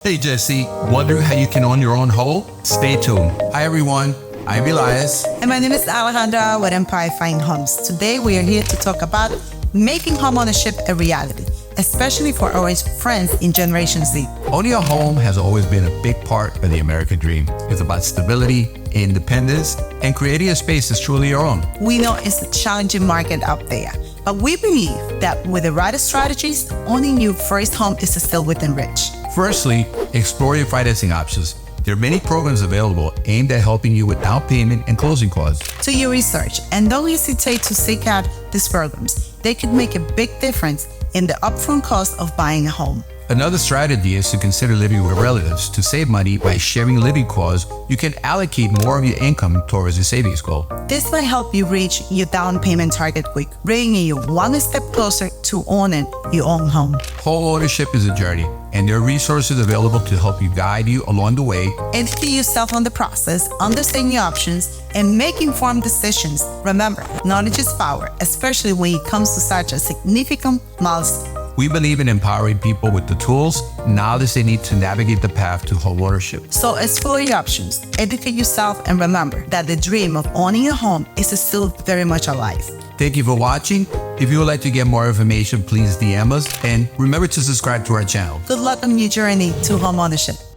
Hey Jesse, wondering how you can own your own home? Stay tuned. Hi everyone, I'm Elias. And my name is Alejandra with Empire Fine Homes. Today we are here to talk about making homeownership a reality, especially for our friends in Generation Z. Owning a home has always been a big part of the American dream. It's about stability, independence, and creating a space that's truly your own. We know it's a challenging market out there, but we believe that with the right strategies, owning your first home is still within reach. Firstly, explore your financing options. There are many programs available aimed at helping you with down payment and closing costs. Do your research and don't hesitate to seek out these programs. They could make a big difference in the upfront cost of buying a home. Another strategy is to consider living with relatives. To save money by sharing living costs, you can allocate more of your income towards your savings goal. This might help you reach your down payment target quick, bringing you one step closer to owning your own home. Home ownership is a journey, and there are resources available to help you guide you along the way. Educate yourself on the process, understand your options, and make informed decisions. Remember, knowledge is power, especially when it comes to such a significant milestone. We believe in empowering people with the tools, knowledge they need to navigate the path to homeownership. So explore your options, educate yourself, and remember that the dream of owning a home is still very much alive. Thank you for watching. If you would like to get more information, please DM us, and remember to subscribe to our channel. Good luck on your journey to homeownership.